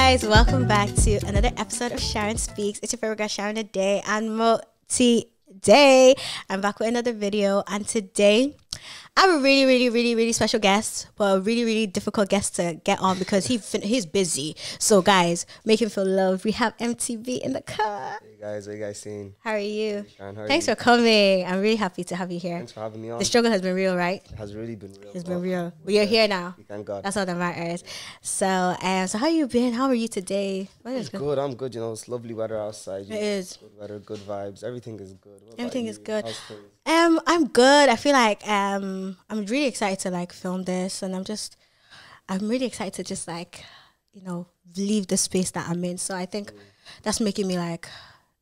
guys, welcome back to another episode of Sharon Speaks. It's your favorite girl, SharonAde, and today I'm back with another video, and today I have a really special guest, but a really difficult guest to get on because he's busy. So guys, make him feel loved. We have MTV in the car. Hey guys, what you guys saying? How are you? Hey Sharon, how are Thanks you? for coming. I'm really happy to have you here. Thanks for having me on. The struggle has been real, right? It has really been real. It's been real. We are here now. Thank God. That's all that matters. So how you been? How are you today? It's good. I'm good. You know, it's lovely weather outside. It is. Good weather, good vibes. Everything is good. Everything is good. How's things? I'm good. I feel like I'm really excited to like film this, and I'm really excited to just like, leave the space that I'm in. So I think that's making me like,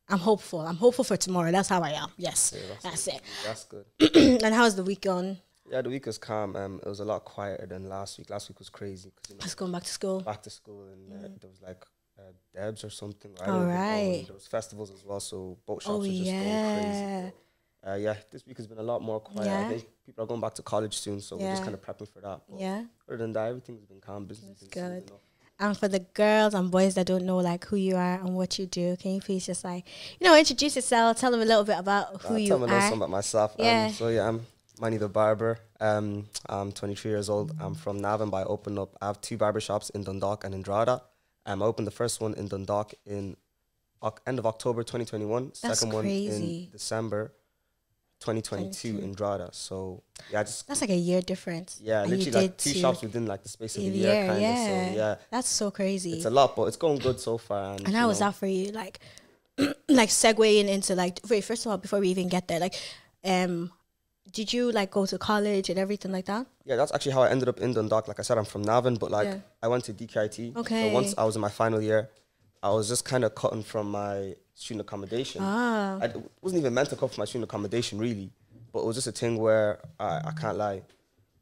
I'm hopeful. I'm hopeful for tomorrow. That's how I am. Yes, Yeah, that's it. That's good. And how's the week going? Yeah, the week was calm. It was a lot quieter than last week. Last week was crazy. Just going back to school. Back to school, and there was like Debs or something. All right. There was festivals as well, so boat shops Oh are just going yeah. crazy. Yeah, this week has been a lot more quiet. Yeah. I think people are going back to college soon, so we're just Yeah. kind of prepping for that. But Yeah. other than that, everything's been calm. Business has been good. smooth enough. And for the girls and boys that don't know like who you are and what you do, can you please just like, introduce yourself, tell them a little bit about who you Tell me a little are. something about myself. Yeah. I'm Mannythebarber. I'm 23 years old. I'm from Navan, but I have two barbershops in Dundalk and in Drogheda. I opened the first one in Dundalk in end of October 2021. That's Second crazy. one in December 2022 in Drogheda. So yeah, That's like a year difference. yeah, And you literally like did two shops within like the space of a a year, kind of. yeah. So yeah, That's so crazy. it's a lot, but it's going good so far. And how was that for you? Like, like segueing into like, wait, first of all, before we even get there, like, did you like go to college and everything like that? Yeah, that's actually how I ended up in Dundalk. Like I said, I'm from Navan, but like I went to DKIT. Okay. So once I was in my final year, I was just kind of cutting from my student accommodation. I wasn't even meant to cut from my student accommodation really, but it was just a thing where I can't lie,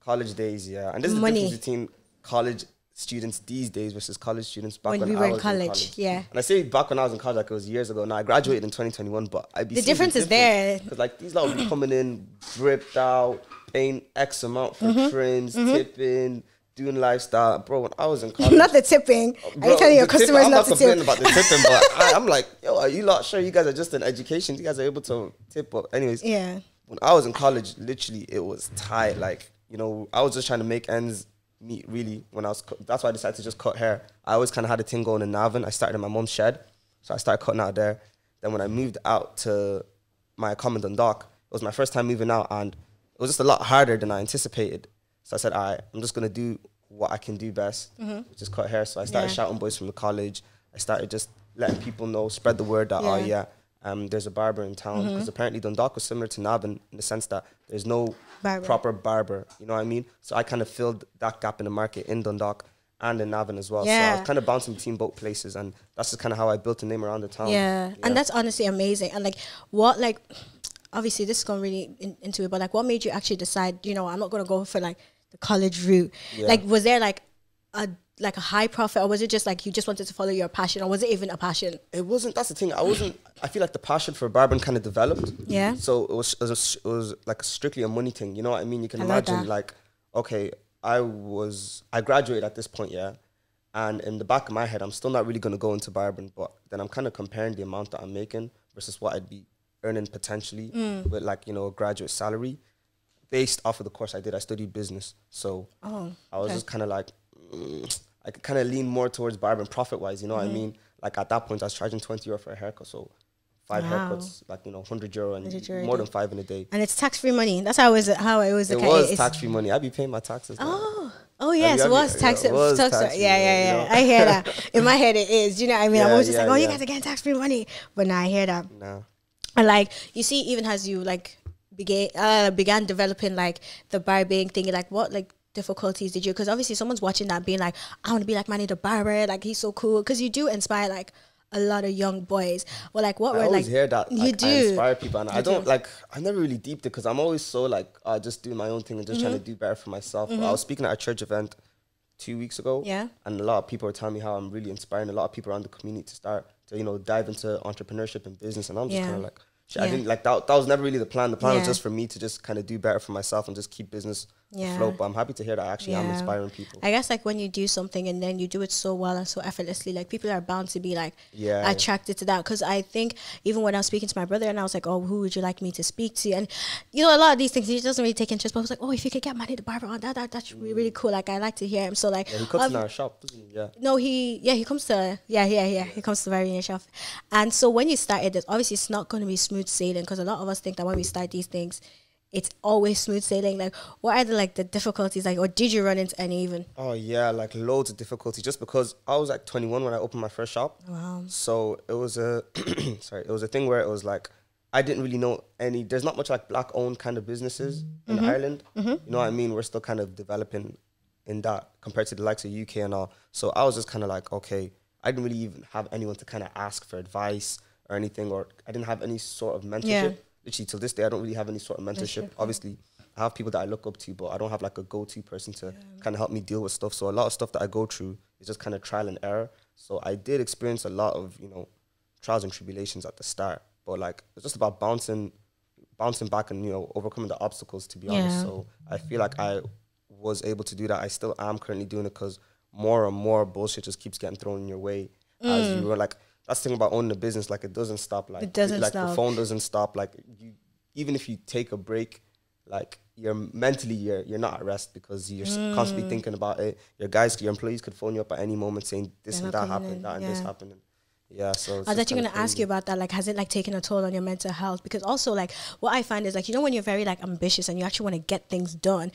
college days, yeah. And this is the difference between college students these days versus college students back when we I were was in college. Yeah. And I say back when I was in college, like it was years ago. Now I graduated in 2021, but The difference is there. because like these lot would be coming in dripped out, paying X amount for trims, tipping, doing lifestyle. Bro, when I was in college, Not the tipping. Are you telling your customers not to tip? I'm not complaining about the tipping, but I'm like, yo, are you lot sure you guys are just in education? You guys are able to tip? But anyways, Yeah. when I was in college, literally it was tight. Like, I was just trying to make ends meet really when I was, that's why I decided to just cut hair. I always kind of had a thing going in Navan. I started in my mom's shed. So I started cutting out there. Then when I moved out to my common Dundalk, it was my first time moving out and it was just a lot harder than I anticipated. So I said, all right, I'm just going to do what I can do best, which is cut hair. So I started shouting boys from the college. I started just letting people know, spread the word that, there's a barber in town. Because apparently Dundalk was similar to Navan in the sense that there's no proper barber. You know what I mean? So I kind of filled that gap in the market in Dundalk and in Navan as well. Yeah. So I was kind of bouncing between both places. And that's just kind of how I built a name around the town. Yeah. And that's honestly amazing. And like, obviously this is going really into it, but like what made you actually decide, I'm not going to go for like the college route? Yeah. Like, was there like a high profit, or was it just like you just wanted to follow your passion, or was it even a passion? It wasn't. That's the thing. I feel like the passion for barbering kind of developed. Yeah. So it was like strictly a money thing. You know what I mean? You can I love imagine that. like, okay, I graduated at this point, yeah. And in the back of my head, I'm still not really going to go into barbering, but then I'm kind of comparing the amount that I'm making versus what I'd be earning potentially with like, a graduate salary based off of the course I did. I studied business. So I was just kind of like, I could kind of lean more towards barbering profit-wise, you know what I mean? Like at that point, I was charging €20 for a haircut, so 5 haircuts, like, €100 and 100 more than 5 in a day. And it's tax-free money. That's how it was. It was tax-free money. I'd be paying my taxes now. Oh yes, it was tax. Yeah. You know? I hear that. In my head, it is. You know what I mean? I'm Yeah, always just yeah, like, you yeah. guys are getting tax-free money. But now I hear that. No. And like, you see, even as you like began developing like the barbering thing, like what like difficulties did you? Because obviously someone's watching that being like, I want to be like Manny the barber. Like he's so cool. Because you do inspire like a lot of young boys. Well, like what I were always like hear that. you Like, do I inspire people, and I don't do. like. I never really deeped it because I'm always so like just doing my own thing and just trying to do better for myself. I was speaking at a church event 2 weeks ago, Yeah. and a lot of people are telling me how I'm really inspiring a lot of people around the community to start to dive into entrepreneurship and business, and I'm just Yeah. kind of like, shit, I Yeah. didn't like that. That was never really the plan. The plan Yeah. was just for me to just kind of do better for myself and just keep business afloat. But I'm happy to hear that I actually am inspiring people. I guess like when you do something and then you do it so well and so effortlessly, like people are bound to be like attracted to that. Because I think even when I was speaking to my brother and I was like, oh, who would you like me to speak to? And you know, a lot of these things he doesn't really take interest. But I was like, oh, if you could get Mannythebarber on that's really, really cool. Like I like to hear him. So like he comes in our shop, doesn't he? No, he comes to he comes to the very near shop. And so when you started this, obviously it's not going to be smooth sailing, because a lot of us think that when we start these things, it's always smooth sailing. Like, what are the difficulties, like, or did you run into any even? Oh yeah, like loads of difficulties. Just because I was like 21 when I opened my first shop. Wow. So it was a it was a thing where it was like I didn't really know any. There's not much like black owned kind of businesses in Ireland. You know what I mean? We're still kind of developing in that compared to the likes of UK and all. So I was just kind of like, okay, I didn't really even have anyone to kind of ask for advice or anything, or I didn't have any sort of mentorship. Yeah. Literally till this day, I don't really have any sort of mentorship. Obviously, I have people that I look up to, but I don't have like a go-to person to kind of help me deal with stuff. So a lot of stuff that I go through is just kind of trial and error. So I did experience a lot of, you know, trials and tribulations at the start, but like it's just about bouncing back and, you know, overcoming the obstacles, to be honest. So I feel like I was able to do that. I still am currently doing it because more and more bullshit just keeps getting thrown in your way as you were like. That's the thing about owning a business, like it doesn't stop. Like it doesn't stop. The phone doesn't stop. Like you, even if you take a break, like you're mentally you're not at rest because you're constantly thinking about it. Your employees could phone you up at any moment saying this and that happened, that and this happened. And so I was actually going to ask you about that. Like, has it like taken a toll on your mental health? Because also like what I find is like, you know, when you're very like ambitious and you actually want to get things done,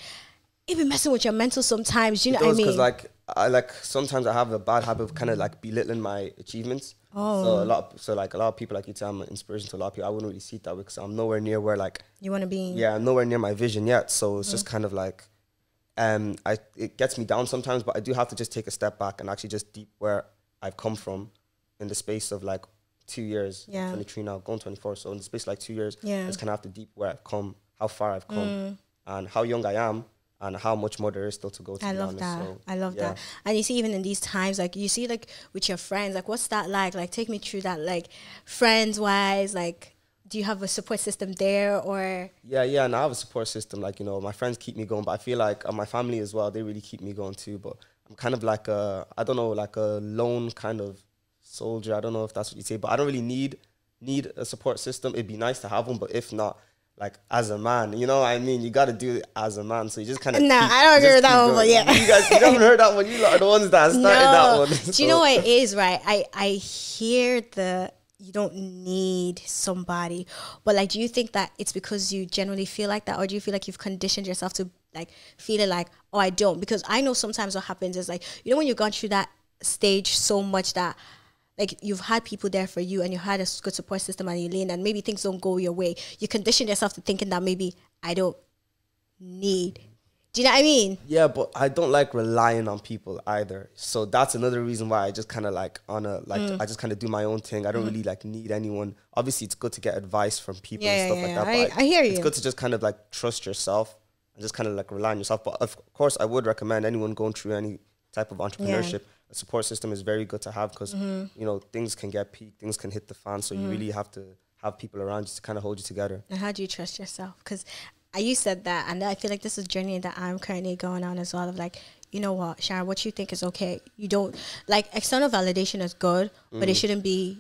even messing with your mental sometimes, you know what I mean? Because like sometimes I have a bad habit of kind of like belittling my achievements. So a lot of people, like you tell, I'm an inspiration to a lot of people. I wouldn't really see it that way because I'm nowhere near where like you want to be. Yeah, I'm nowhere near my vision yet. So it's just kind of like, it gets me down sometimes, but I do have to just take a step back and actually just deep where I've come from in the space of like 2 years. 23 now, going 24. So in the space of like 2 years, I just kind of have to deep where I've come, how far I've come, and how young I am. And how much more there is still to go, to I be love honest. that. So, I love that. And you see, even in these times, like you see, like with your friends, like what's that like? Like take me through that, like friends-wise, like do you have a support system there or? Yeah, and I have a support system. Like, you know, my friends keep me going, but I feel like my family as well, they really keep me going too. But I'm kind of like I don't know, like a lone kind of soldier. I don't know if that's what you say, but I don't really need a support system. It'd be nice to have one, but if not, like as a man, you know what I mean? You got to do it as a man. So you just kind of I don't agree with that one, but yeah. You guys, you haven't heard that one. You lot are the ones that started that one. Do you know what it is, right? I hear you don't need somebody, but like, do you think that it's because you generally feel like that, or do you feel like you've conditioned yourself to like feeling like, oh, I don't? Because I know sometimes what happens is like, you know, when you've gone through that stage so much that like you've had people there for you and you had a good support system and you lean and maybe things don't go your way, you condition yourself to thinking that maybe I don't need. Do you know what I mean? Yeah, but I don't like relying on people either. So that's another reason why I just kind of like I just kind of do my own thing. I don't really like need anyone. Obviously, it's good to get advice from people and stuff like that. But I hear you. It's good to just kind of like trust yourself and just kind of like rely on yourself. But of course, I would recommend anyone going through any type of entrepreneurship. A support system is very good to have because, you know, things can get peaked, things can hit the fan. So you really have to have people around you to kind of hold you together. And how do you trust yourself? Because you said that, and I feel like this is a journey that I'm currently going on as well of like, you know what, Sharon, what you think is okay. You don't, like, external validation is good, but it shouldn't be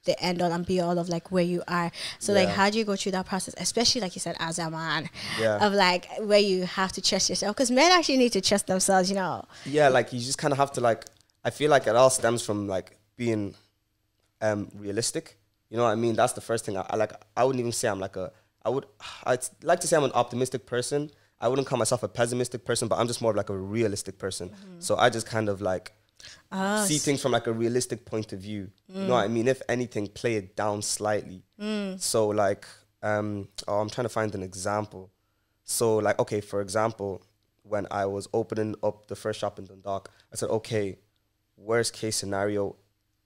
the end all and be all of like where you are. So like, how do you go through that process, especially like you said, as a man, of like where you have to trust yourself? Because men actually need to trust themselves, you know. Yeah, like you just kind of have to like, I feel like it all stems from like being realistic. You know what I mean? That's the first thing. I like. I wouldn't even say I'm like I'd like to say I'm an optimistic person. I wouldn't call myself a pessimistic person, but I'm just more of like a realistic person. So I just kind of like see things from like a realistic point of view. You know what I mean? If anything, play it down slightly. So like, I'm trying to find an example. So like, okay, for example, when I was opening up the first shop in Dundalk, I said, okay, worst case scenario,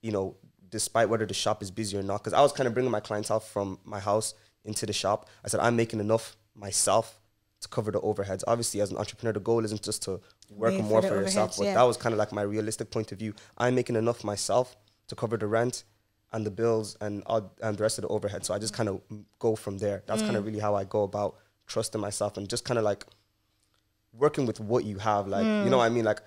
you know, despite whether the shop is busy or not, because I was kind of bringing my clientele from my house into the shop. I said, I'm making enough myself to cover the overheads. Obviously, as an entrepreneur, the goal isn't just to work more for yourself, but that was kind of like my realistic point of view. I'm making enough myself to cover the rent and the bills and the rest of the overhead. So I just kind of go from there. That's kind of really how I go about trusting myself and just kind of like working with what you have. Like, you know what I mean? Like,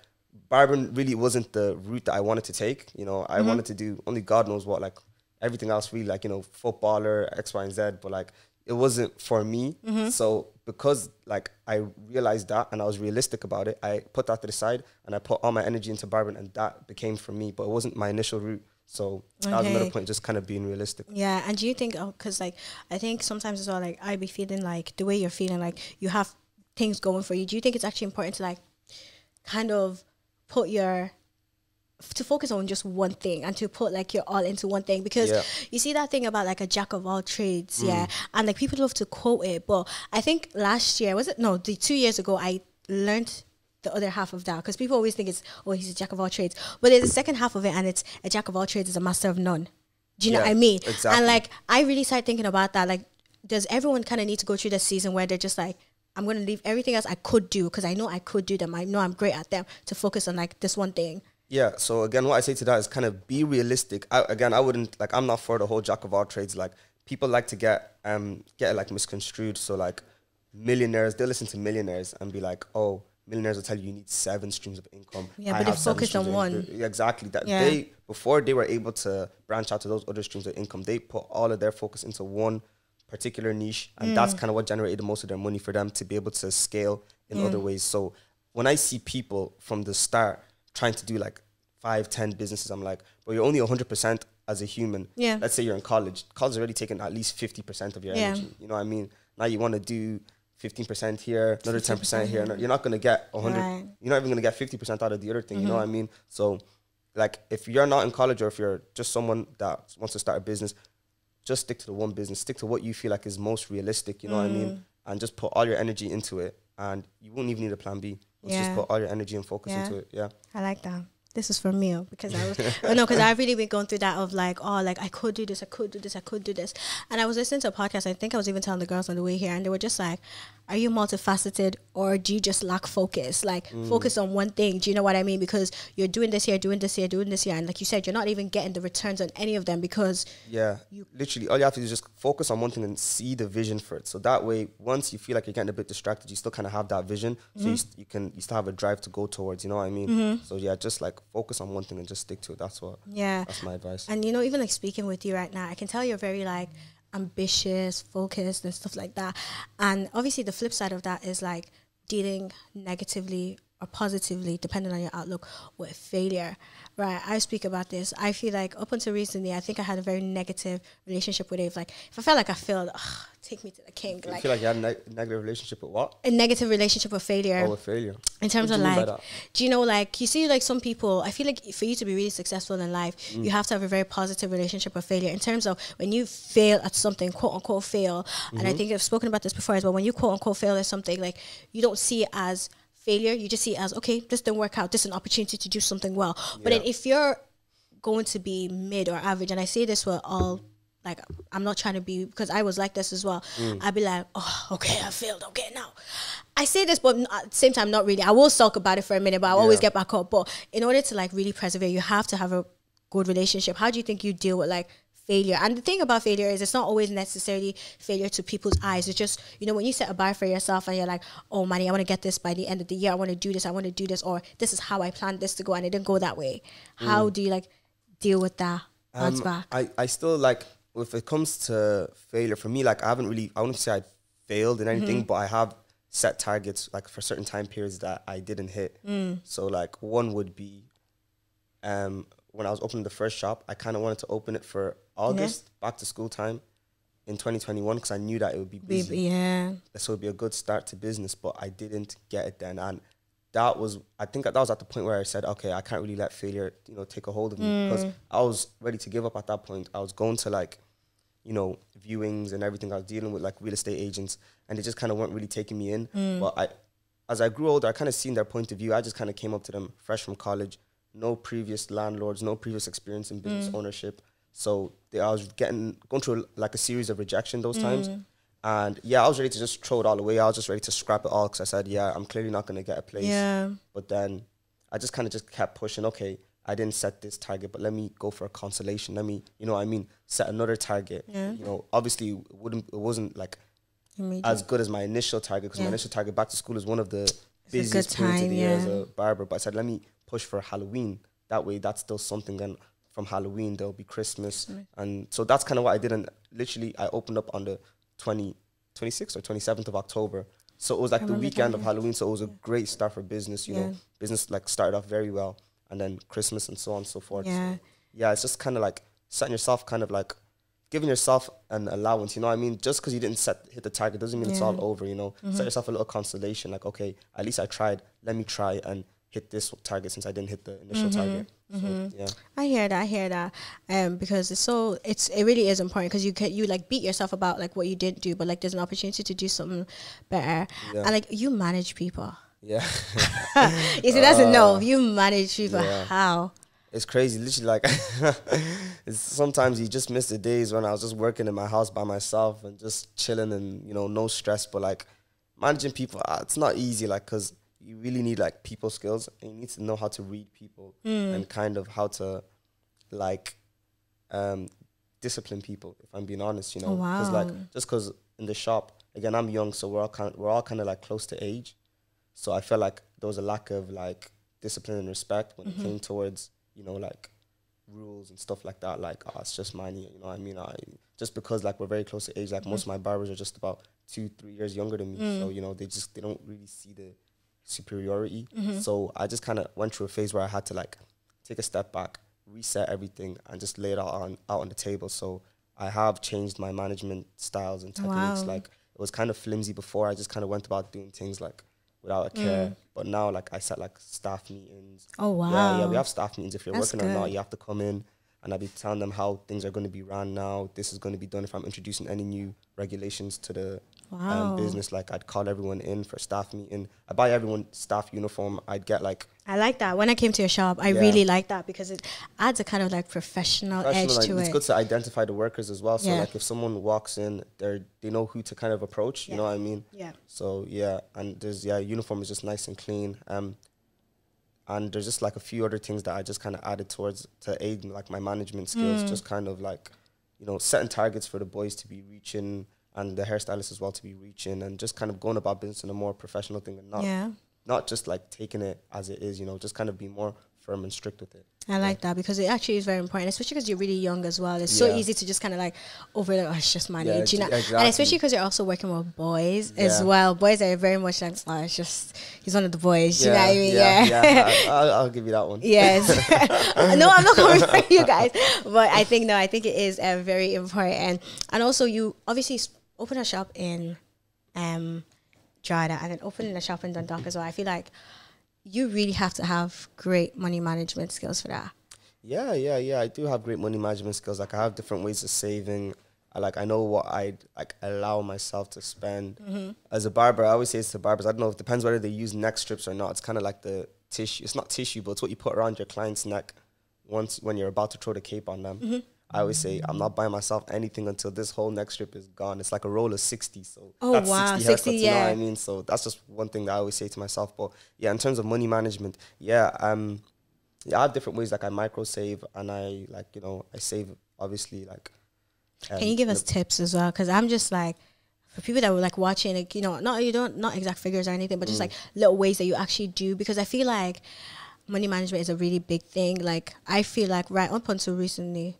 barbering really wasn't the route that I wanted to take. You know, I wanted to do only God knows what, like everything else really, like, you know, footballer, X, Y, and Z. But like, it wasn't for me. So because like I realized that and I was realistic about it, I put that to the side and I put all my energy into barbering, and that became for me. But it wasn't my initial route. So that was another point, just kind of being realistic. Yeah, and do you think, because like I think sometimes as well, like I be feeling like the way you're feeling, like you have things going for you. Do you think it's actually important to like kind of put to focus on just one thing and to put like your all into one thing? Because you see that thing about like a jack of all trades, and like people love to quote it, but I think last year, the 2 years ago, I learned the other half of that, because people always think it's, oh, he's a jack of all trades, but there's a second half of it, and it's a jack of all trades is a master of none. Do you know what I mean? Exactly. And like I really started thinking about that, like, does everyone kind of need to go through this season where they're just like, I'm going to leave everything else I could do, because I know I could do them, I know I'm great at them, to focus on like this one thing? Yeah, so again, what I say to that is kind of be realistic. I wouldn't, like, I'm not for the whole jack of all trades. Like, people like to get it like misconstrued. So like millionaires, they listen to millionaires and be like, oh, millionaires will tell you need 7 streams of income. Yeah, but they focus on one. Yeah, exactly. That before they were able to branch out to those other streams of income, they put all of their focus into one particular niche, and that's kind of what generated the most of their money for them to be able to scale in other ways. So when I see people from the start trying to do like 5-10 businesses, I'm like, but you're only 100% as a human. Yeah. Let's say you're in college. College is already taking at least 50% of your energy. You know what I mean? Now you want to do 15% here, another 10% here. You're not going to get 100. Right. You're not even going to get 50% out of the other thing. You know what I mean? So like, if you're not in college, or if you're just someone that wants to start a business, just stick to the one business. Stick to what you feel like is most realistic. You know what I mean? And just put all your energy into it, and you won't even need a plan B. Just put all your energy and focus into it. Yeah, I like that. This is for me, because I was because I've really been going through that of like, oh, like I could do this, I could do this, I could do this. And I was listening to a podcast, I think I was even telling the girls on the way here, and they were just like, are you multifaceted, or do you just lack focus? Like focus on one thing. Do you know what I mean? Because you're doing this here, doing this here, doing this here, and like you said, you're not even getting the returns on any of them, because you literally all you have to do is just focus on one thing and see the vision for it. So that way, once you feel like you're getting a bit distracted, you still kind of have that vision. So you still have a drive to go towards. You know what I mean? So yeah, just like focus on one thing and just stick to it. That's my advice. And you know, even like speaking with you right now, I can tell you're very like ambitious, focused, and stuff like that. And obviously the flip side of that is like dealing negatively or positively, depending on your outlook, with failure, right? I speak about this. I feel like up until recently, I think I had a very negative relationship with it. Like, if I felt like I failed, take me to the king. You feel like you had a negative relationship with what? A negative relationship with failure. Oh, with failure. In terms of like, do you know, like, you see like some people, I feel like for you to be really successful in life, you have to have a very positive relationship with failure. In terms of when you fail at something, quote unquote fail, and I think I've spoken about this before as well, when you quote unquote fail at something, like, you don't see it as failure, you just see it as, okay, this didn't work out, this is an opportunity to do something well. But then if you're going to be mid or average, and I say this with all, like, I'm not trying to be, because I was like this as well, I'd be like, oh, okay, I failed, okay, now I say this, but at the same time, not really. I will sulk about it for a minute, but I'll always get back up. But in order to like really persevere, you have to have a good relationship. How do you think you deal with like failure? And the thing about failure is it's not always necessarily failure to people's eyes. It's just, you know, when you set a bar for yourself and you're like, oh, Manny, I want to get this by the end of the year. I want to do this, or this is how I planned this to go, and it didn't go that way. How do you like deal with that? Bounce back? I still like, if it comes to failure, for me, like, I wouldn't say I failed in anything, but I have set targets like for certain time periods that I didn't hit. So like, one would be when I was opening the first shop, I kind of wanted to open it for August, back to school time in 2021, because I knew that it would be busy. So it would be a good start to business, but I didn't get it then. And I think that was at the point where I said, okay, I can't really let failure, you know, take a hold of me, because I was ready to give up at that point. I was going to like, you know, viewings and everything. I was dealing with like real estate agents, and they just kind of weren't really taking me in. But as I grew older, I kind of seen their point of view. I just kind of came up to them fresh from college, no previous landlords, no previous experience in business ownership. So I was going through like a series of rejection those times. And yeah, I was ready to just throw it all away. I was just ready to scrap it all, because I said, yeah, I'm clearly not going to get a place. But then I just kind of just kept pushing. Okay, I didn't set this target, but let me go for a consolation. Let me, you know what I mean, set another target. You know, obviously it wasn't like as good as my initial target, because my initial target back to school is one of the busiest periods of the year as a barber. But I said, let me push for Halloween. That way, that's still something. Then from Halloween, there'll be Christmas. And so that's kind of what I did. And literally, I opened up on the 26th or 27th of October. So it was like the weekend of Halloween. So it was a great start for business, you know. Business like started off very well. And then Christmas and so on and so forth. Yeah. So, yeah, it's just kind of like setting yourself kind of like, giving yourself an allowance, you know what I mean? Just because you didn't hit the target doesn't mean it's all over, you know? Set yourself a little consolation, like, okay, at least I tried. Let me try and hit this target since I didn't hit the initial target. So, yeah. I hear that. Because it really is important because you like beat yourself about like what you didn't do, but like there's an opportunity to do something better. Yeah. And like you manage people. Yeah. You see, that's a no. You manage people. Yeah. How? It's crazy. Literally, like, sometimes you just miss the days when I was just working in my house by myself and just chilling and, you know, no stress. But, like, managing people, it's not easy, like, because you really need, like, people skills. And you need to know how to read people and kind of how to, like, discipline people, if I'm being honest, you know. Because, like, just because in the shop, again, I'm young, so we're all kind of, like, close to age. So I felt like there was a lack of, like, discipline and respect when it came towards, you know, like rules and stuff like that. Like, oh, it's just money, you know what I mean? Just because like we're very close to age, like most of my barbers are just about 2-3 years younger than me. So, you know, they don't really see the superiority. So I just kind of went through a phase where I had to like take a step back, reset everything and just lay it out on the table. So I have changed my management styles and techniques. Like it was kind of flimsy before. I just kind of went about doing things like without a care. But now, like, I set, like, staff meetings. Oh, wow. Yeah, we have staff meetings. If you're working or not, you have to come in, and I'll be telling them how things are going to be run now. This is going to be done if I'm introducing any new regulations to the business. Like, I'd call everyone in for staff meeting. I buy everyone staff uniform. I'd get, like... I like that. When I came to your shop, I really like that because it adds a kind of, like, professional edge to it. It's good to identify the workers as well. So, like, if someone walks in, they know who to kind of approach. You know what I mean? Yeah. So, yeah. And there's, uniform is just nice and clean. And there's just, like, a few other things that I just kind of added towards to aid, like, my management skills. Just kind of, like, you know, setting targets for the boys to be reaching and the hairstylists as well to be reaching and just kind of going about business in a more professional thing and not just like taking it as it is, you know, just kind of be more firm and strict with it. I like that because it actually is very important, especially because you're really young as well. It's so easy to just kind of like it's just my age, you know. Exactly. And especially because you're also working with boys as well. Boys are very much like, he's one of the boys. You know what I mean? Yeah. I'll give you that one. Yes. No, I'm not coming for you guys, but I think it is very important. And also, you obviously open a shop in Drogheda and then opening a shop in Dundalk as well. I feel like you really have to have great money management skills for that. Yeah. I do have great money management skills. Like I have different ways of saving. I know what I'd like allow myself to spend. As a barber, I always say it's to barbers, I don't know, it depends whether they use neck strips or not. It's kind of like the tissue. It's not tissue, but it's what you put around your client's neck when you're about to throw the cape on them. I always say I'm not buying myself anything until this whole neck strip is gone. It's like a roll of 60. So that's 60 haircuts, you know what I mean? So that's just one thing that I always say to myself. But yeah, in terms of money management, I have different ways. Like I micro save and I save obviously like. Can you give us tips as well? Because I'm just like, for people that were like watching, like, you know, not exact figures or anything, but just like little ways that you actually do. Because I feel like money management is a really big thing. Like I feel like right up until recently,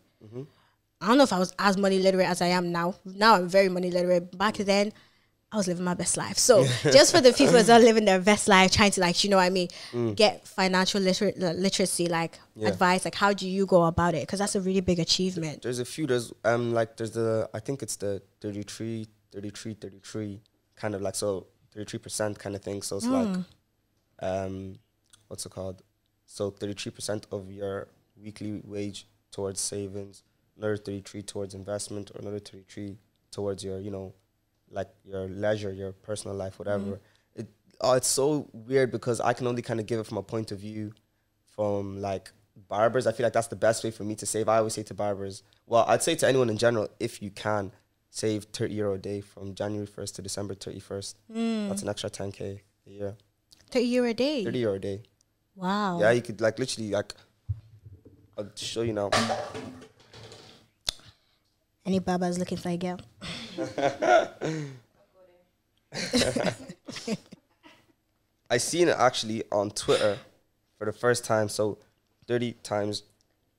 I don't know if I was as money literate as I am now. Now I'm very money literate. Back then, I was living my best life. So just for the people that are living their best life, trying to like, you know what I mean, get financial literacy, like advice, like how do you go about it? Because that's a really big achievement. There's a few. I think it's the 33 kind of like, so 33% kind of thing. So it's like, what's it called? So 33% of your weekly wage towards savings, another 33 towards investment, or another 33 towards your, you know, like your leisure, your personal life, whatever. It's so weird because I can only kind of give it from a point of view from like barbers. I feel like that's the best way for me to save. I always say to barbers, well, I'd say to anyone in general, if you can, save €30 a day from January 1st to December 31st. That's an extra 10K a year. €30 a day? €30 a day. Wow. Yeah, you could like literally like, I'll show you now. Any barbers looking for a girl? I seen it actually on Twitter for the first time. So 30 times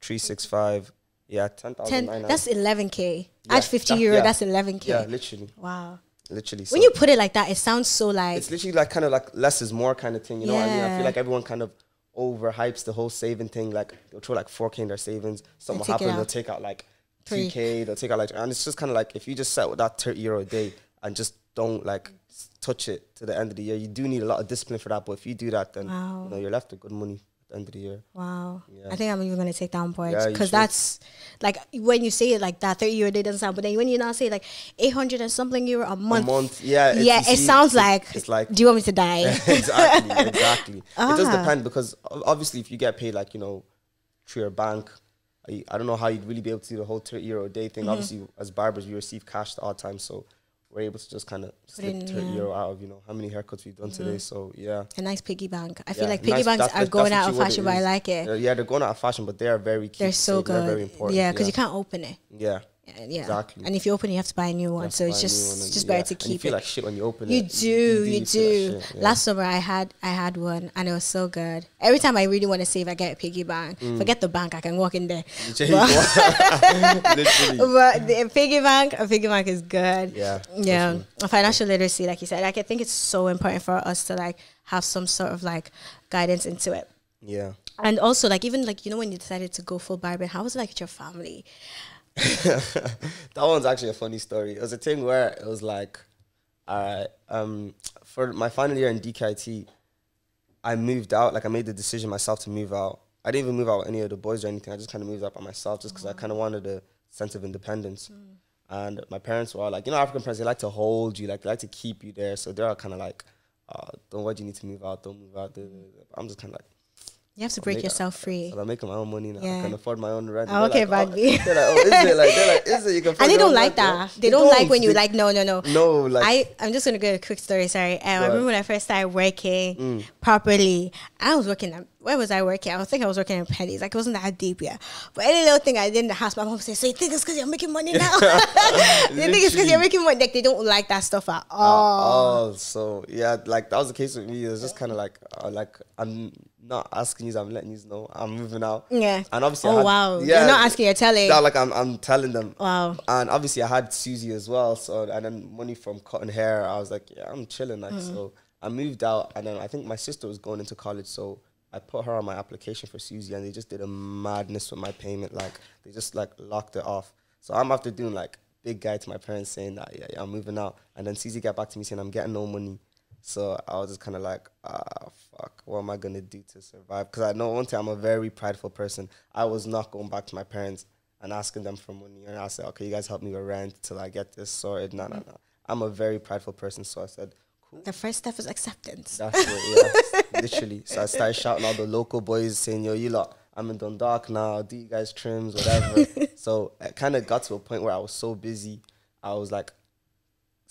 365. Yeah, 10,000. That's 11K. Add 50 euro, that's 11K. Yeah, literally. Wow. Literally. When you put it like that, it sounds so like... It's literally like kind of like less is more kind of thing. You know what I mean? I feel like everyone kind of overhypes the whole saving thing. Like they'll throw like 4K in their savings. Something will happen, they'll take out like 3K. They'll take out like... And it's just kind of like if you just set with that 30 euro a day and just don't like touch it to the end of the year, you do need a lot of discipline for that. But if you do that, then you know, you're left with good money. End of the year. Wow. Yeah. I think I'm even going to take down points because that's like when you say it like that 30 euro a day doesn't sound, but then when you now say like 800 and something euro a month, yeah, it sounds like it's like, do you want me to die? exactly. It does depend because obviously if you get paid like, you know, through your bank, I don't know how you'd really be able to do the whole 30 euro a day thing. Obviously as barbers we receive cash all the time, so we're able to just kind of slip 30 euro out of, you know, how many haircuts we've done today. So, yeah. A nice piggy bank. I feel like piggy banks are going out of fashion, but I like it. Yeah, they're going out of fashion, but they are very cute. They're so good. They're very important. Yeah, because you can't open it. Yeah. Exactly. And if you open it, you have to buy a new one. So it's just better to keep it. You feel like shit when you open it. You do. Last summer I had one and it was so good. Every time I really want to save, I get a piggy bank. Forget the bank, I can walk in there. But a piggy bank is good. Yeah. Financial literacy, like you said, like I think it's so important for us to like have some sort of like guidance into it. Yeah. And also like even like, you know, when you decided to go full barbering, how was it like with your family? That one's actually a funny story. It was a thing where it was like, for my final year in DKIT, I moved out. Like I made the decision myself to move out. I didn't even move out with any of the boys or anything. I just kind of moved out by myself just because I kind of wanted a sense of independence. And my parents were all like, you know, African parents, they like to hold you, like they like to keep you there. So they're all kind of like, why do you need to move out? Don't move out. I'm just kind of like, you have to break yourself free. So I'm making my own money now. I can afford my own rent. Oh, okay, bad B. They're like, oh, is it? Like, they're like, is it? You can afford and they don't like rent, that. They don't like when you like, no. No, like. I'm just going to go a quick story, sorry. I remember when I first started working properly, I was working at, where was I working? I think I was working in Pennies. Like, it wasn't that deep yet. But any little thing I did in the house, my mom would say, so you think it's because you're making money now? You think it's because you're making money? Like, they don't like that stuff at all. So, yeah, like, that was the case with me. It was just kind of like, I'm not asking you, I'm letting you know I'm moving out. Yeah. And obviously, wow. You're not asking, you're telling. No, like, I'm telling them. Wow. And obviously, I had Susie as well. So, and then money from cutting hair. I was like, yeah, I'm chilling. Like, so I moved out. And then I think my sister was going into college. So I put her on my application for Susie, and they just did a madness with my payment. Like, they just, like, locked it off. So I'm after doing, like, big guy to my parents saying that, yeah, I'm moving out. And then Susie got back to me saying, I'm getting no money. So I was just kind of like, fuck, what am I going to do to survive? Because I know one thing, I'm a very prideful person. I was not going back to my parents and asking them for money. And I said, okay, you guys help me with rent till I get this sorted. No. I'm a very prideful person. So I said, cool. The first step is acceptance. That's it, yeah, literally. So I started shouting all the local boys saying, yo, you lot, I'm in Dundalk now. I'll do you guys trims, whatever. So it kind of got to a point where I was so busy. I was like,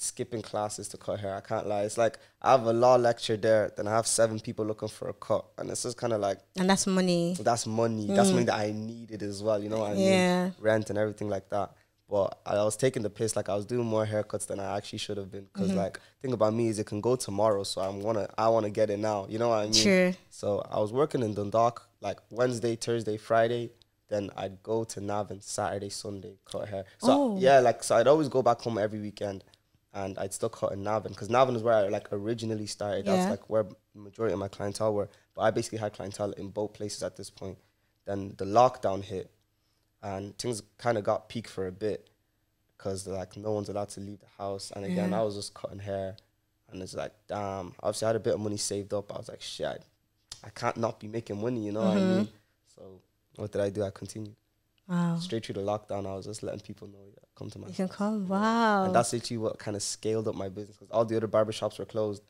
skipping classes to cut hair. I can't lie. It's like I have a law lecture there, then I have 7 people looking for a cut, and it's just kind of like. And that's money. That's money. That's money that I needed as well. You know what I mean? Rent and everything like that. But I was taking the piss. Like I was doing more haircuts than I actually should have been. Because like thing about me is it can go tomorrow, so I want to get it now. You know what I mean? Sure. So I was working in Dundalk like Wednesday, Thursday, Friday. Then I'd go to Navan Saturday, Sunday, cut hair. So so I'd always go back home every weekend. And I'd still cut in Navan because Navan is where I like originally started. That's like where the majority of my clientele were. But I basically had clientele in both places at this point. Then the lockdown hit, and things kind of got peaked for a bit because like no one's allowed to leave the house. And again, I was just cutting hair, and it's like, damn. Obviously, I had a bit of money saved up. I was like, shit, I can't not be making money. You know what I mean? So what did I do? I continued. Wow. Straight through the lockdown, I was just letting people know, come to my house. You can come, wow. And that's literally what kind of scaled up my business because all the other barbershops were closed,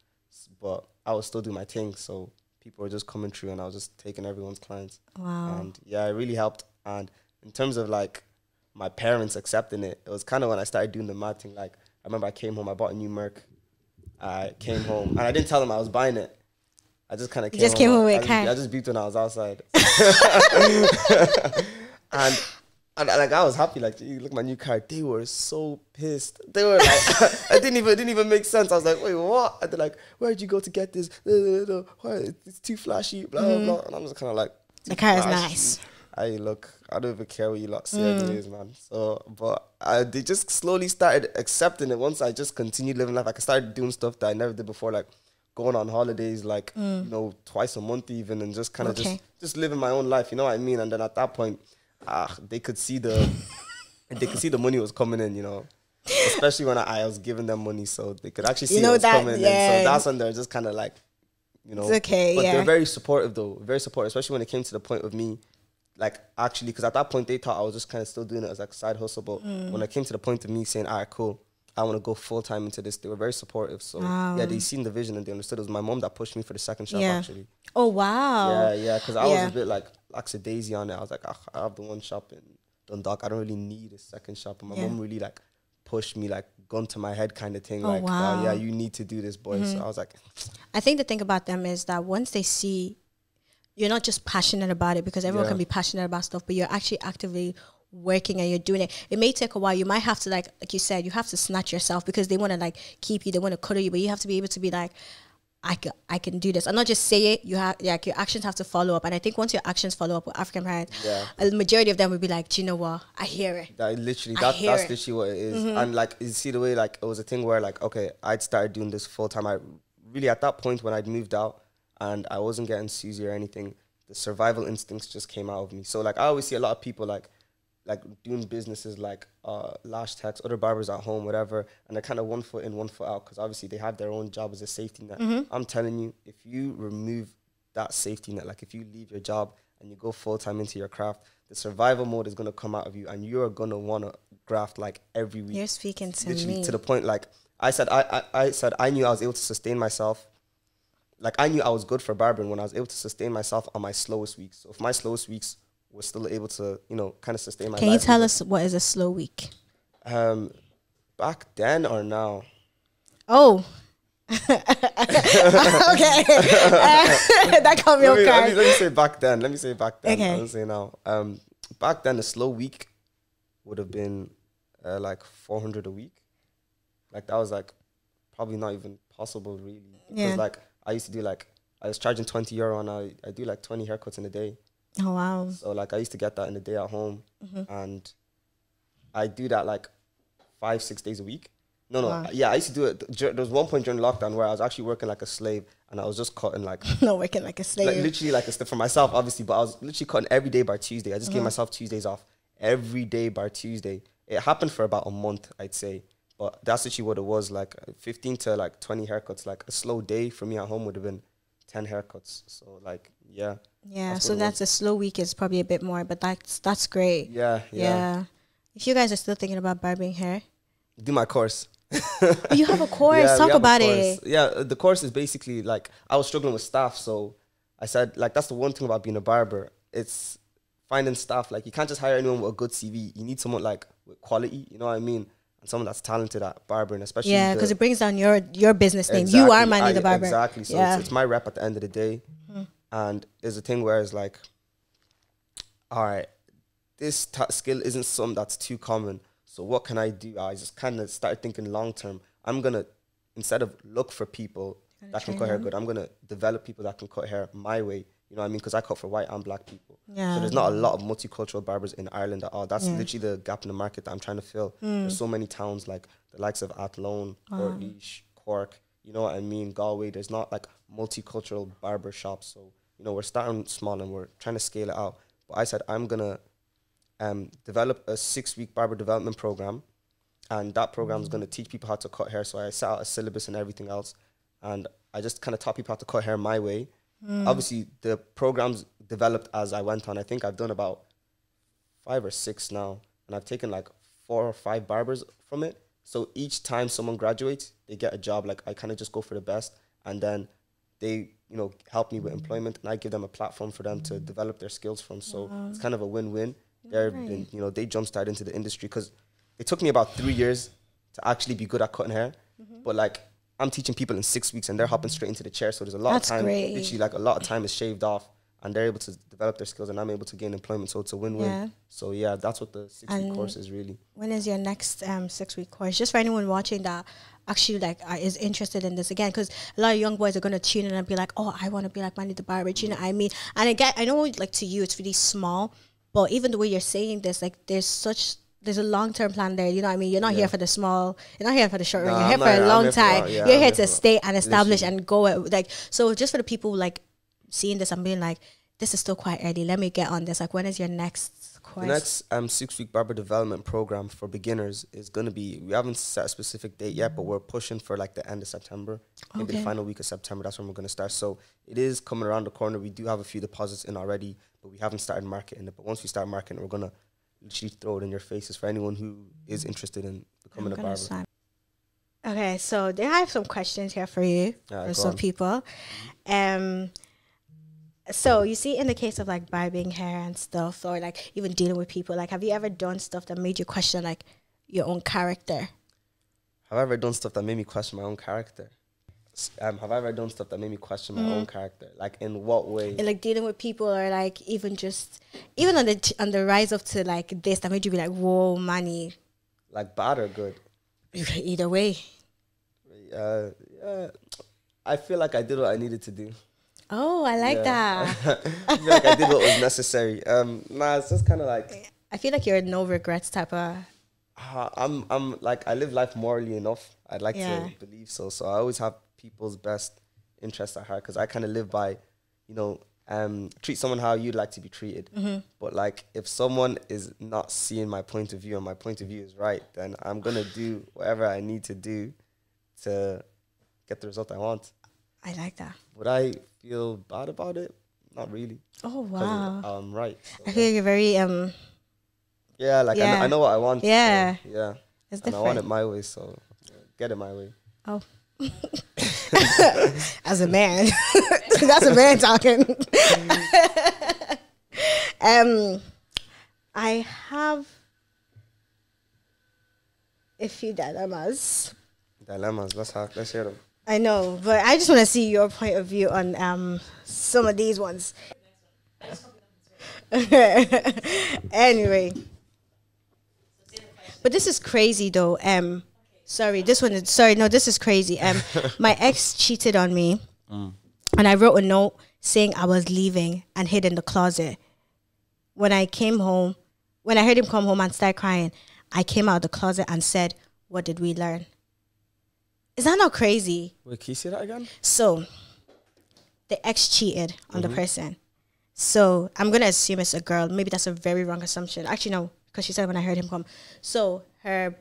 but I was still doing my thing. So people were just coming through and I was just taking everyone's clients. Wow. And yeah, it really helped. And in terms of like my parents accepting it, it was kind of when I started doing the mad thing. Like I remember I came home, I bought a new Merc. I came home and I didn't tell them I was buying it. I just kind of came home with cash. I just beeped when I was outside. And And like I was happy, like you look at my new car. They were so pissed. They were like, it didn't even make sense. I was like, wait, what? And they're like, where'd you go to get this? Why? It's too flashy, blah blah blah. And I was kind of like, the car is nice. I don't even care what you lot say anyways, man. So, but they just slowly started accepting it. Once I just continued living life, like I started doing stuff that I never did before, like going on holidays, like you know, twice a month even, and just kind of just living my own life. You know what I mean? And then at that point, they could see the money was coming in. You know, especially when I was giving them money, so they could actually see it was coming in. So that's when they're just kind of like, you know, it's okay. But they're very supportive though, very supportive, especially when it came to the point of me. Like, actually, because at that point, they thought I was just kind of still doing it as like a side hustle. But when I came to the point of me saying, all right, cool, I want to go full-time into this, they were very supportive. So, yeah, they seen the vision and they understood. It was my mom that pushed me for the second shop, actually. Oh, wow. Yeah, because I was a bit like lackadaisy on it. I was like, I have the one shop in Dundalk. I don't really need a second shop. And my mom really, like, pushed me, like, gun to my head kind of thing. Like, yeah, you need to do this, boy. So I was like... I think the thing about them is that once they see... You're not just passionate about it, because everyone can be passionate about stuff, but you're actually actively working and you're doing it. It may take a while. You might have to, like you said, you have to snatch yourself, because they want to like keep you, they want to cuddle you, but you have to be able to be like, I can do this, and not just say it. You have, like, your actions have to follow up. And I think once your actions follow up with African parents, a majority of them will be like, do you know what? I hear it. That's literally what it is. And like, you see the way, like, it was a thing where like, okay, I'd started doing this full time. I really, at that point when I'd moved out and I wasn't getting Susie or anything, the survival instincts just came out of me. So like, I always see a lot of people like doing businesses like Lash Techs, other barbers at home, whatever, and they're kind of 1 foot in, 1 foot out, because obviously they have their own job as a safety net. I'm telling you, if you remove that safety net, like if you leave your job and you go full time into your craft, the survival mode is going to come out of you, and you're going to want to graft like every week. You're speaking to literally me. To the point, like I said I knew I was able to sustain myself. Like, I knew I was good for barbering when I was able to sustain myself on my slowest weeks. So if my slowest weeks were still able to, you know, kind of sustain my life. Can you tell us what is a slow week? Back then or now? Oh. Okay. That caught me off guard. Let me say back then. Okay. I don't say now. Back then, a slow week would have been like 400 a week. Like, that was like probably not even possible, really. Because like, I used to do like, I was charging €20 and I do like 20 haircuts in a day. Oh, wow. So like, I used to get that in a day at home. And I do that like 5-6 days a week. No. Yeah, I used to do it. There was one point during lockdown where I was actually working like a slave, and I was just cutting like... Not working like a slave. Like, literally like a slave for myself, obviously, but I was literally cutting every day bar Tuesday. I just gave myself Tuesdays off. Every day bar Tuesday. It happened for about a month, I'd say. But that's actually what it was, like 15 to like 20 haircuts. Like a slow day for me at home would have been 10 haircuts. So like, yeah. Yeah, so that's a slow week is probably a bit more, but that's great. Yeah. If you guys are still thinking about barbering hair, do my course. You have a course. Talk about it. Yeah, the course is basically like, I was struggling with staff. So I said, like, that's the one thing about being a barber. It's finding staff. Like, you can't just hire anyone with a good CV. You need someone like with quality, you know what I mean? And someone that's talented at barbering, especially. Yeah, because it brings down your business name. Exactly, you are Manny the Barber. Exactly. So it's my rep at the end of the day. And there's a thing where it's like, all right, this skill isn't something that's too common. So what can I do? I just kind of started thinking long term. I'm going to, instead of look for people that can cut hair good, I'm going to develop people that can cut hair my way. You know what I mean? Because I cut for white and black people. Yeah. So there's not a lot of multicultural barbers in Ireland at all. That's literally the gap in the market that I'm trying to fill. There's so many towns like the likes of Athlone, Portlaoise, Cork, you know what I mean, Galway. There's not like multicultural barber shops. So, you know, we're starting small and we're trying to scale it out. But I said, I'm going to develop a 6-week barber development program. And that program is going to teach people how to cut hair. So I set out a syllabus and everything else. And I just kind of taught people how to cut hair my way. Obviously, the programs developed as I went on. I think I've done about 5 or 6 now. And I've taken like 4 or 5 barbers from it. So each time someone graduates, they get a job. Like, I kind of just go for the best. And then they, you know, help me with employment. And I give them a platform for them to develop their skills from. So it's kind of a win-win. They've been, you know, they jump-started into the industry because it took me about 3 years to actually be good at cutting hair. But like, I'm teaching people in 6 weeks and they're hopping straight into the chair. So there's a lot of time, literally like a lot of time is shaved off. and they're able to develop their skills, and I'm able to gain employment. So it's a win-win. Yeah. So yeah, that's what the 6-week course is really. When is your next 6-week course? Just for anyone watching that actually like is interested in this again, because a lot of young boys are gonna tune in and be like, oh, I want to be like Mannythebarber. You know what I mean? And again, I know like to you it's really small, but even the way you're saying this, like there's a long-term plan there. You know what I mean? You're not here for the small. You're not here for the short run. You're here for a long time. You're here to stay and establish and go. Like, so just for the people like seeing this and being like, this is still quite early. Let me get on this. Like, when is your next course? The next 6-week barber development program for beginners is going to be, we haven't set a specific date yet, but we're pushing for like the end of September. Maybe the final week of September. That's when we're going to start. So it is coming around the corner. We do have a few deposits in already, but we haven't started marketing it. But once we start marketing it, we're going to literally throw it in your faces for anyone who is interested in becoming a barber. Okay, so I have some questions here for you, for some people. So you see, in the case of like barbing hair and stuff, or like even dealing with people, like have you ever done stuff that made you question like your own character? Have I ever done stuff that made me question my own character? Have I ever done stuff that made me question my own character? Like in what way? And like dealing with people, or like even on the rise up to like this, that made you be like, whoa, Manny. Like bad or good? Either way. Yeah, I feel like I did what I needed to do. Oh, I like that. I feel like I did what was necessary. Nah, it's just kind of like, I feel like you're a no regrets type of. I'm like, I live life morally enough. I'd like to believe so. So I always have people's best interests at heart, because I kind of live by, you know, treat someone how you'd like to be treated. But like, if someone is not seeing my point of view and my point of view is right, then I'm gonna do whatever I need to do to get the result I want. I like that. Would I feel bad about it? Not really. Oh wow. I'm right. So, I feel like you're very yeah, like I know what I want. Yeah. So, yeah. It's and different. I want it my way, so get it my way. Oh. As a man. That's a man talking. I have a few dilemmas. Let's hear them. I know, but I just want to see your point of view on some of these ones. Anyway. But this is crazy though. This is crazy. My ex cheated on me, and I wrote a note saying I was leaving and hid in the closet. When I came home, when I heard him come home and start crying, I came out of the closet and said, "What did we learn?" Is that not crazy? Wait, can you say that again? So, the ex cheated on the person. So, I'm going to assume it's a girl. Maybe that's a very wrong assumption. Actually, no, because she said when I heard him come. So, her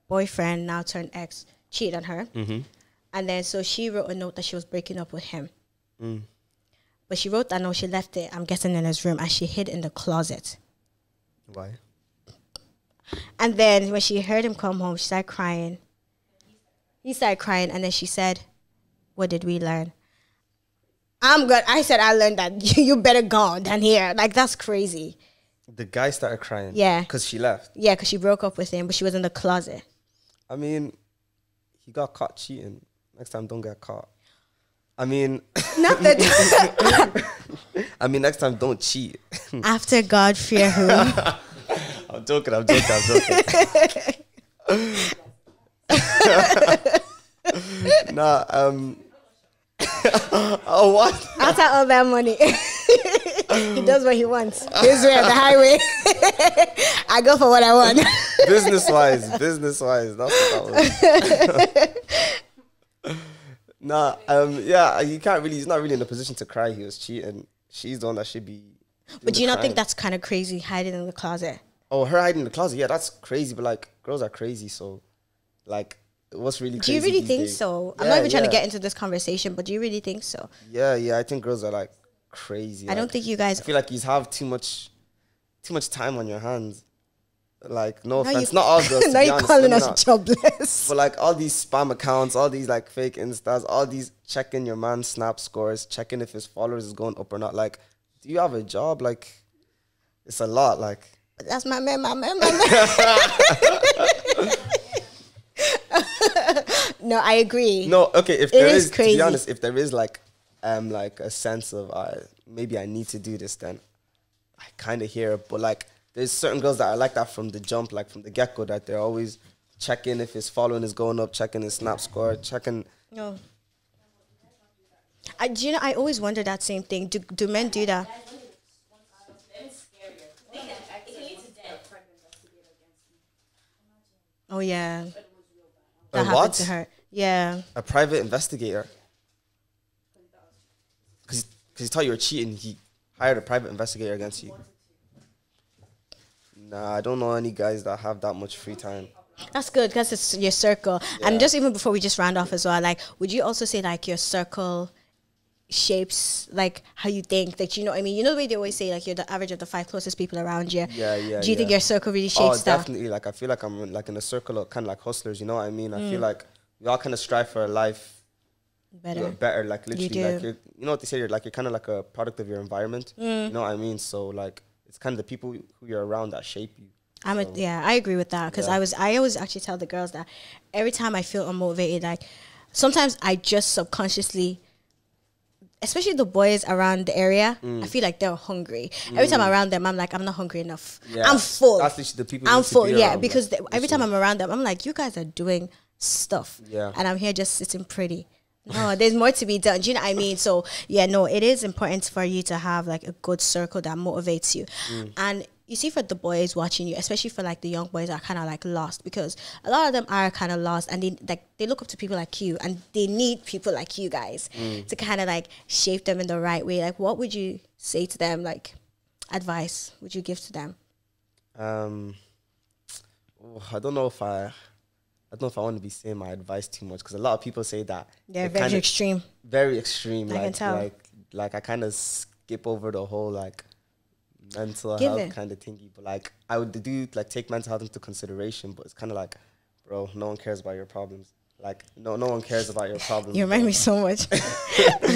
boyfriend, now turned ex, cheated on her. And then, so she wrote a note that she was breaking up with him. But she wrote that note, she left it, I'm guessing, in his room, and she hid in the closet. Why? And then, when she heard him come home, she started crying. He started crying, and then she said, "What did we learn?" I said, I learned that you better go than here. Like, that's crazy. The guy started crying? Yeah. Because she left? Yeah, because she broke up with him, but she was in the closet. I mean, he got caught cheating. Next time, don't get caught. I mean... Not that... I mean, next time, don't cheat. After God, fear who? I'm joking. Nah, oh, what? After all that money, he does what he wants. His way, the highway. I go for what I want. Business-wise. That's what that was. Nah, yeah, he's not really in a position to cry. He was cheating. She's the one that should be. But do you not think that's kind of crazy, hiding in the closet? Oh, her hiding in the closet. Yeah, that's crazy. But like, girls are crazy. So, like, what's really crazy? Do you really think so? I'm not even trying to get into this conversation, but do you really think so? Yeah. I think girls are like crazy. I don't think you guys. I feel like you have too much time on your hands. Like, no offense, not all girls. Now you're calling us jobless. But like all these spam accounts, all these like fake Instas, all these checking your man's Snap scores, checking if his followers is going up or not. Like, do you have a job? Like, it's a lot. Like, that's my man. No, I agree. No, okay. If there is, crazy. to be honest, if there is like a sense of maybe I need to do this, then I kind of hear it. But like, there's certain girls that are like that from the jump, like from the get-go, that they're always checking if his following is going up, checking his snap score, checking. No. Do you know, I always wonder that same thing. Do men do that? Oh, yeah. That happened to her. Yeah. A private investigator. Because he thought you were cheating, he hired a private investigator against you. Nah, I don't know any guys that have that much free time. That's good because it's your circle. Yeah. And just even before we just round off as well, like, would you also say like your circle shapes like how you think, that, you know what I mean? You know the way they always say like you're the average of the 5 closest people around you. Yeah. Do you think your circle really shapes that? Definitely. Like, I feel like I'm like in a circle of kind of like hustlers, you know what I mean? I feel like we all kind of strive for a life better, like literally, like you know what they say, you're kind of like a product of your environment. You know what I mean? So like, it's kind of the people who you're around that shape you. I agree with that, because I always actually tell the girls that every time I feel unmotivated, like sometimes I just subconsciously, especially the boys around the area, I feel like they're hungry. Every time I'm around them, I'm like, I'm not hungry enough. I'm full. That's literally the people. I'm full. Yeah, because every time I'm around them, I'm like, you guys are doing stuff. Yeah, and I'm here just sitting pretty. No, there's more to be done. Do you know what I mean? So yeah, no, it is important for you to have like a good circle that motivates you. And you see, for the boys watching you, especially for like the young boys that are kind of like lost, because a lot of them are kind of lost, and they look up to people like you, and they need people like you guys to kind of like shape them in the right way. Like, what would you say to them? Like, advice would you give to them? I don't know if I want to be saying my advice too much, because a lot of people say that they're very extreme. Very extreme. I can tell. Like I kind of skip over the whole like mental health kind of thingy, but like I would do like take mental health into consideration, but it's kind of like, bro, no one cares about your problems. Like no one cares about your problems. You remind me so much.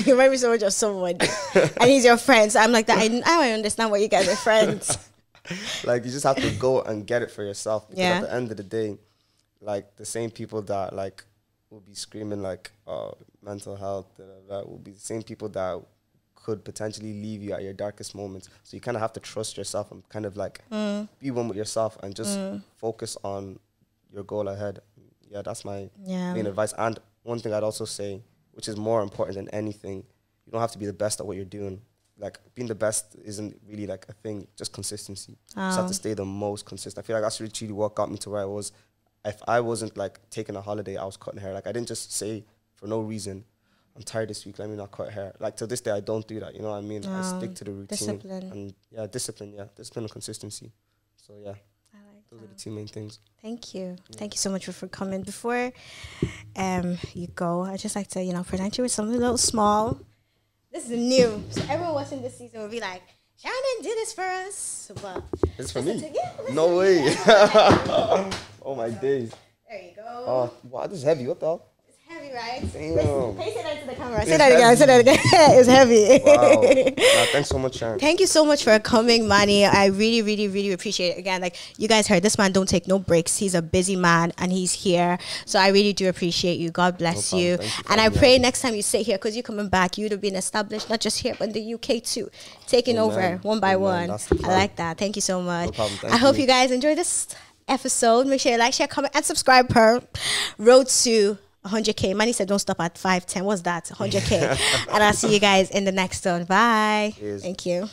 You remind me so much of someone, and he's your friend. So I'm like that. I don't understand why you guys are friends. Like, you just have to go and get it for yourself. Because at the end of the day, like the same people that like will be screaming like mental health, that will be the same people that could potentially leave you at your darkest moments. So you kind of have to trust yourself and kind of like be one with yourself and just focus on your goal ahead. Yeah, that's my main advice. And one thing I'd also say, which is more important than anything, you don't have to be the best at what you're doing. Like, being the best isn't really like a thing, just consistency. You just have to stay the most consistent. I feel like that's really what got me to where I was. If I wasn't like taking a holiday, I was cutting hair. Like, I didn't just say for no reason, I'm tired this week, let me not cut hair. Like, to this day, I don't do that. You know what I mean? I stick to the routine. Discipline. And discipline and consistency. So yeah, those are the two main things. Thank you. Thank you so much for coming. Before you go, I'd just like to, present you with something a little small. This is new. So everyone watching this season will be like, SharonAde did this for us. But it's for me? No way. Oh my days. There you go. Oh, wow, this is heavy. What the hell? It's heavy, right? Damn. Can you say that to the camera? Say that again. It's heavy. Wow. Thanks so much, Sharon. Thank you so much for coming, Manny. I really, really, really appreciate it. Again, like you guys heard, this man don't take no breaks. He's a busy man and he's here. So I really do appreciate you. God bless you. And I pray next time you sit here, because you're coming back, you'd have been established, not just here, but in the UK too. Taking over one by one. I like that. Thank you so much. No problem. I hope you guys enjoy this episode. Make sure you like, share, comment, and subscribe per road to 100K. Manny said don't stop at 510. What's that? 100K. And I'll see you guys in the next one. Bye. Cheers. Thank you.